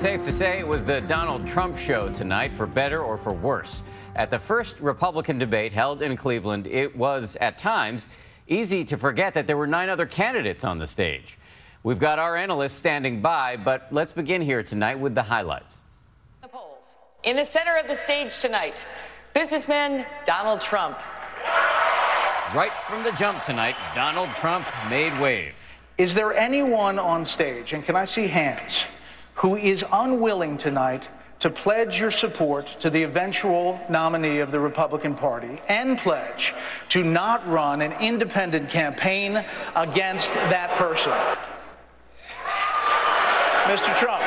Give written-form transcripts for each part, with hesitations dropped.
Safe to say it was the Donald Trump show tonight, for better or for worse. At the first Republican debate held in Cleveland, it was, at times, easy to forget that there were 9 other candidates on the stage. We've got our analysts standing by, but let's begin here tonight with the highlights. The polls. In the center of the stage tonight, businessman Donald Trump. Right from the jump tonight, Donald Trump made waves. Is there anyone on stage, and can I see hands, who is unwilling tonight to pledge your support to the eventual nominee of the Republican Party and pledge to not run an independent campaign against that person? Mr. Trump.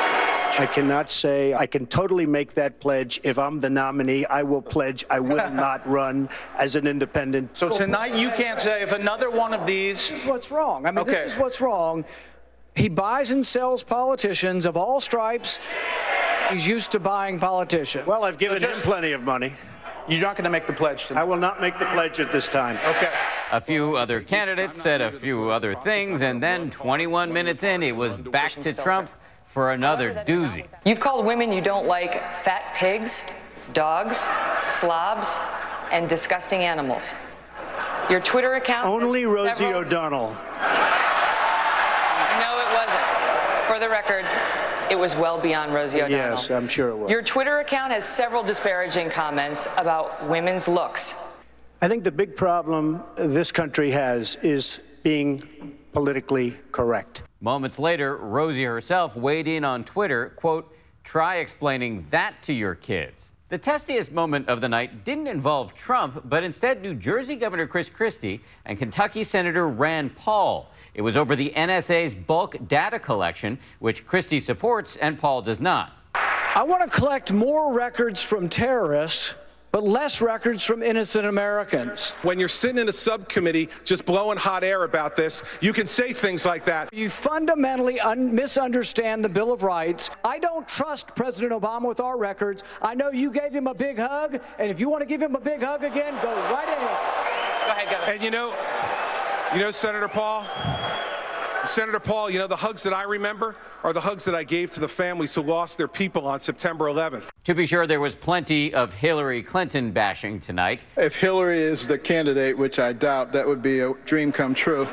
I cannot say I can totally make that pledge. If I'm the nominee, I will pledge I will not run as an independent. So tonight you can't say if another one of these... This is what's wrong. I mean, This is what's wrong. He buys and sells politicians of all stripes. He's used to buying politicians. Well, I've given him plenty of money. You're not going to make the pledge tonight? I will not make the pledge at this time. Okay. A few other candidates said a few other things, and then 21 minutes in, it was back to Trump for another doozy. You've called women you don't like fat pigs, dogs, slobs, and disgusting animals. Your Twitter account... Only Rosie O'Donnell. No, it wasn't. For the record, it was well beyond Rosie O'Donnell. Yes, I'm sure it was. Your Twitter account has several disparaging comments about women's looks. I think the big problem this country has is being politically correct. Moments later, Rosie herself weighed in on Twitter, quote, "Try explaining that to your kids." The testiest moment of the night didn't involve Trump, but instead New Jersey Governor Chris Christie and Kentucky Senator Rand Paul. It was over the NSA's bulk data collection, which Christie supports and Paul does not. I want to collect more records from terrorists, but less records from innocent Americans. When you're sitting in a subcommittee just blowing hot air about this, you can say things like that. You fundamentally misunderstand the Bill of Rights. I don't trust President Obama with our records. I know you gave him a big hug, and if you want to give him a big hug again, go right ahead. Go ahead, Governor. And you know, Senator Paul, the hugs that I remember are the hugs that I gave to the families who lost their people on September 11th. To be sure, there was plenty of Hillary Clinton bashing tonight. If Hillary is the candidate, which I doubt, that would be a dream come true.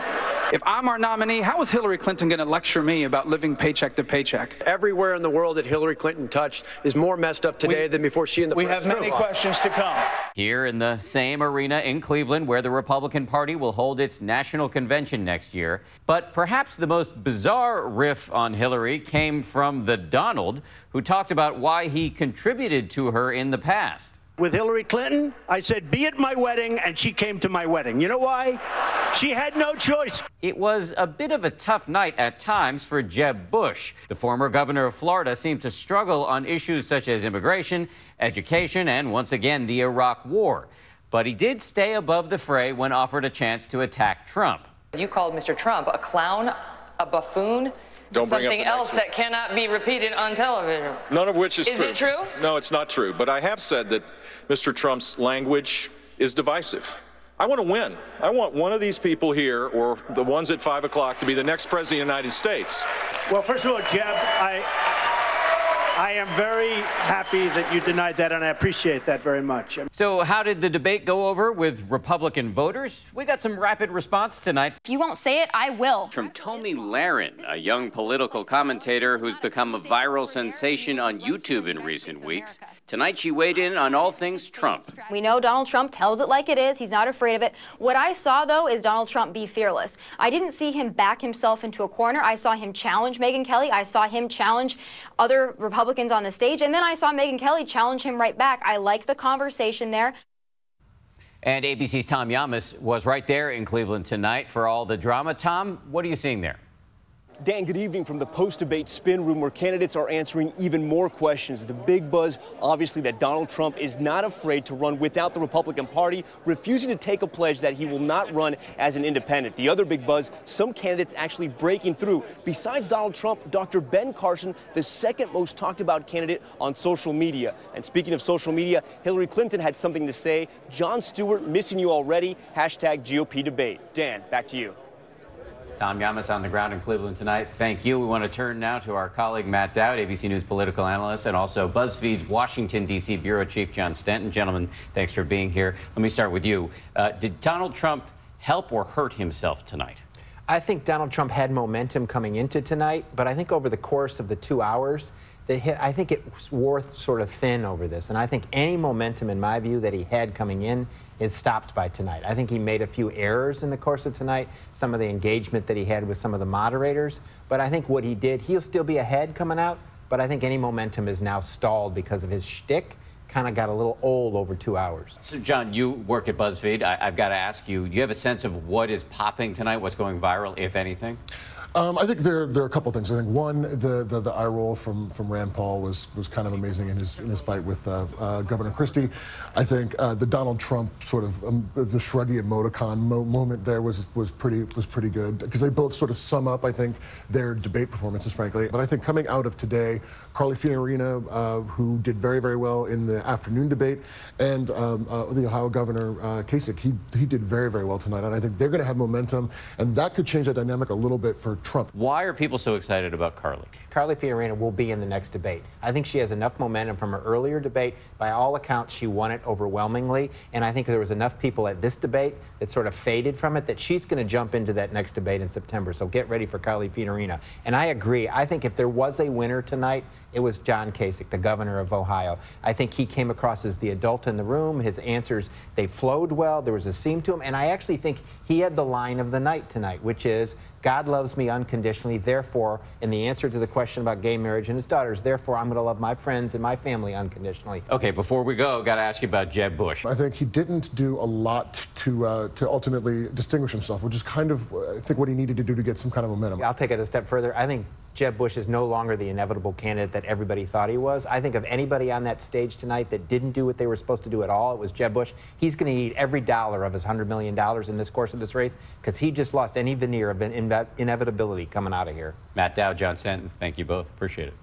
If I'm our nominee, how is Hillary Clinton going to lecture me about living paycheck to paycheck? Everywhere in the world that Hillary Clinton touched is more messed up today than before she and the We have many questions to come. Here in the same arena in Cleveland, where the Republican Party will hold its national convention next year. But perhaps the most bizarre riff on Hillary came from the Donald, who talked about why he contributed to her in the past. With Hillary Clinton, I said, be at my wedding, and she came to my wedding. You know why? She had no choice. It was a bit of a tough night at times for Jeb Bush. The former governor of Florida seemed to struggle on issues such as immigration, education, and once again, the Iraq War. But he did stay above the fray when offered a chance to attack Trump. You called Mr. Trump a clown, a buffoon, something else that cannot be repeated on television. None of which is true. Is it true? No, it's not true. But I have said that Mr. Trump's language is divisive. I want to win. I want one of these people here, or the ones at 5 o'clock, to be the next president of the United States. Well, first of all, Jeb, I am very happy that you denied that, and I appreciate that very much. So how did the debate go over with Republican voters? We got some rapid response tonight. If you won't say it, I will. From Tony Lahren, a young political commentator who's become a viral sensation on YouTube in recent weeks. Tonight she weighed in on all things Trump. We know Donald Trump tells it like it is. He's not afraid of it. What I saw, though, is Donald Trump be fearless. I didn't see him back himself into a corner. I saw him challenge Megyn Kelly. I saw him challenge other Republicans on the stage. And then I saw Megyn Kelly challenge him right back. I like the conversation there. And ABC's Tom Yamas was right there in Cleveland tonight for all the drama. Tom, what are you seeing there? Dan, good evening from the post-debate spin room where candidates are answering even more questions. The big buzz, obviously, that Donald Trump is not afraid to run without the Republican Party, refusing to take a pledge that he will not run as an independent. The other big buzz, some candidates actually breaking through. Besides Donald Trump, Dr. Ben Carson, the second most talked about candidate on social media. And speaking of social media, Hillary Clinton had something to say. Jon Stewart, missing you already. #GOP debate. Dan, back to you. Tom Llamas on the ground in Cleveland tonight. Thank you. We want to turn now to our colleague Matt Dowd, ABC News political analyst, and also BuzzFeed's Washington, D.C. bureau chief John Stanton. Gentlemen, thanks for being here. Let me start with you. Did Donald Trump help or hurt himself tonight? I think Donald Trump had momentum coming into tonight, but I think over the course of the 2 hours, I think it wore sort of thin over this. And I think any momentum, in my view, that he had coming in is stopped by tonight. I think he made a few errors in the course of tonight, some of the engagement that he had with some of the moderators. But I think what he did, he'll still be ahead coming out, but I think any momentum is now stalled because of his shtick. Kind of got a little old over 2 hours. So, John, you work at BuzzFeed. I've got to ask you, do you have a sense of what is popping tonight, what's going viral, if anything? I think there are a couple things. I think one, the eye roll from Rand Paul was kind of amazing in his fight with Governor Christie. I think the Donald Trump sort of the shruggy emoticon moment there was pretty good because they both sort of sum up, I think, their debate performances, frankly. But I think coming out of today, Carly Fiorina, who did very, very well in the afternoon debate, and the Ohio Governor Kasich, he did very, very well tonight. And I think they're going to have momentum, and that could change that dynamic a little bit for Trump. Why are people so excited about Carly? Carly Fiorina will be in the next debate. I think she has enough momentum from her earlier debate. By all accounts, she won it overwhelmingly. And I think there was enough people at this debate that sort of faded from it that she's going to jump into that next debate in September. So get ready for Carly Fiorina. And I agree. I think if there was a winner tonight, it was John Kasich, the governor of Ohio. I think he came across as the adult in the room. His answers, they flowed well. There was a seam to him. And I actually think he had the line of the night tonight, which is, God loves me unconditionally, therefore, in the answer to the question about gay marriage and his daughters, therefore, I'm going to love my friends and my family unconditionally. Okay, before we go, got to ask you about Jeb Bush. I think he didn't do a lot to ultimately distinguish himself, which is kind of, I think, what he needed to do to get some kind of momentum. I'll take it a step further. I think Jeb Bush is no longer the inevitable candidate that everybody thought he was. I think of anybody on that stage tonight that didn't do what they were supposed to do at all, it was Jeb Bush. He's going to need every dollar of his $100 million in this course of this race because he just lost any veneer of inevitability coming out of here. Matt Dowd, John Stanton, thank you both. Appreciate it.